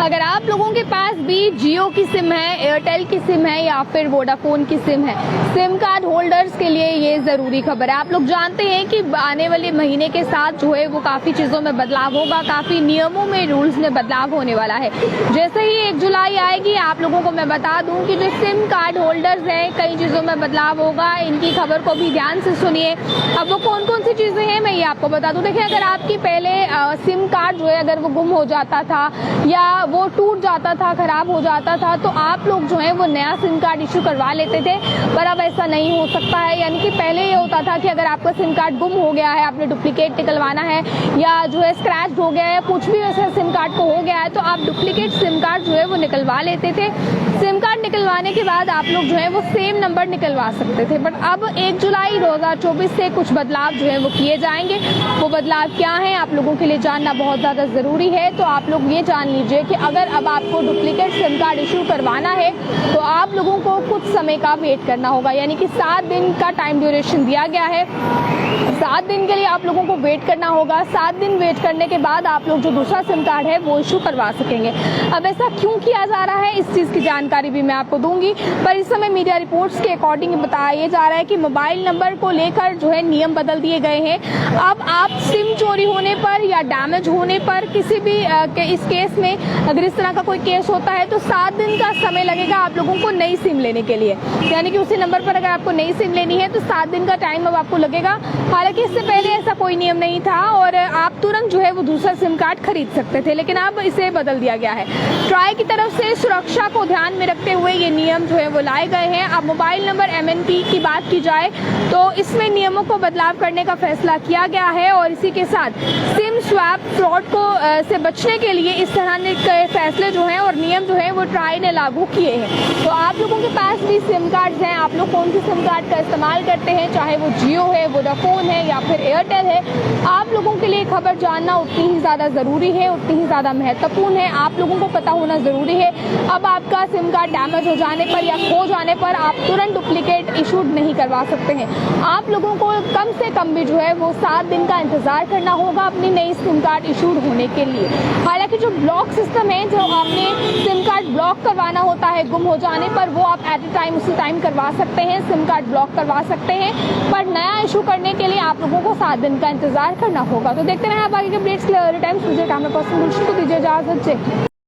अगर आप लोगों के पास भी जियो की सिम है, एयरटेल की सिम है या फिर वोडाफोन की सिम है, सिम कार्ड होल्डर्स के लिए ये जरूरी खबर है। आप लोग जानते हैं कि आने वाले महीने के साथ जो है वो काफी चीजों में बदलाव होगा, काफी नियमों में, रूल्स में बदलाव होने वाला है। जैसे ही 1 जुलाई आएगी, आप लोगों को मैं बता दूं कि जो सिम कार्ड होल्डर्स हैं, कई चीजों में बदलाव होगा। इनकी खबर को भी ध्यान से सुनिए। अब वो कौन कौन सी चीजें हैं मैं ये आपको बता दूं। देखिए, अगर आपकी पहले सिम कार्ड जो है अगर वो गुम हो जाता था या वो टूट जाता था, खराब हो जाता था, तो आप लोग जो है वो नया सिम कार्ड इश्यू करवा लेते थे। पर अब ऐसा नहीं हो सकता है। यानी कि पहले ये होता था कि अगर आपका सिम कार्ड गुम हो गया है, आपने डुप्लीकेट निकलवाना है या जो है स्क्रैच हो गया है, कुछ भी वैसा सिम कार्ड को हो गया है, तो आप डुप्लीकेट सिम कार्ड जो है वो निकलवा लेते थे। सिम कार्ड निकलवाने के बाद आप लोग जो है वो सेम नंबर निकलवा सकते थे। बट अब 1 जुलाई 2024 से कुछ बदलाव जो है वो किए जाएंगे। वो बदलाव क्या है आप लोगों के लिए जानना बहुत ज्यादा जरूरी है। तो आप लोग ये जान लीजिए कि अगर अब आपको डुप्लीकेट सिम कार्ड इशू करवाना है तो आप लोगों को कुछ समय का वेट करना होगा। यानी कि 7 दिन का टाइम ड्यूरेशन दिया गया है। 7 दिन के लिए आप लोगों को वेट करना होगा। 7 दिन वेट करने के बाद आप लोग जो दूसरा सिम कार्ड है वो इशू करवा सकेंगे। अब ऐसा क्यों किया जा रहा है, इस चीज की जानकारी भी मैं आपको दूंगी। पर इस समय मीडिया रिपोर्ट्स के अकॉर्डिंग बताया जा रहा है कि मोबाइल नंबर को लेकर जो है नियम बदल दिए गए हैं। अब आप सिम चोरी होने पर या डैमेज होने पर किसी भी इस केस में अगर इस तरह का कोई केस होता है तो 7 दिन का समय लगेगा आप लोगों को नई सिम लेने के लिए। यानी कि उसी नंबर पर अगर आपको नई सिम लेनी है तो 7 दिन का टाइम अब आपको लगेगा। हालांकि इससे पहले ऐसा कोई नियम नहीं था और आप तुरंत जो है वो दूसरा सिम कार्ड खरीद सकते थे, लेकिन अब इसे बदल दिया गया है। ट्राई की तरफ से सुरक्षा को ध्यान में रखते हुए ये नियम जो है वो लाए गए हैं। अब मोबाइल नंबर MNP की बात की जाए तो इसमें नियमों को बदलाव करने का फैसला किया गया है और इसी के साथ सिम स्वैप फ्रॉड को से बचने के लिए इस तरह के फैसले जो हैं और नियम जो है वो ट्राई ने लागू किए हैं। तो आप लोगों के पास भी सिम कार्ड्स हैं, आप लोग कौन सी सिम कार्ड का इस्तेमाल करते हैं, चाहे वो जियो है, वोडाफोन है या फिर एयरटेल है, आप लोगों के लिए खबर जानना उतनी ही ज्यादा जरूरी है, उतनी ही ज्यादा महत्वपूर्ण है। आप लोगों को पता होना जरूरी है। अब आपका सिम कार्ड डैमेज हो जाने पर या खो जाने पर आप तुरंत डुप्लीकेट इशूड नहीं करवा सकते हैं। आप लोगों को कम से कम भी जो है वो 7 दिन का इंतजार करना होगा अपनी नई सिम कार्ड इशूड होने के लिए। हालांकि जो ब्लॉक सिस्टम है, जो आपने सिम कार्ड ब्लॉक करवाना होता है गुम हो जाने पर, वो आप एट ए टाइम उसी टाइम करवा सकते हैं, सिम कार्ड ब्लॉक करवा सकते हैं। पर नया इशू करने के लिए आप लोगों को 7 दिन का इंतजार करना होगा। तो देखते रहें आप आगे के अपडेट्स के लिए। टाइम्स मुझे कैमरा पर्सन को दीजिए इजाजत।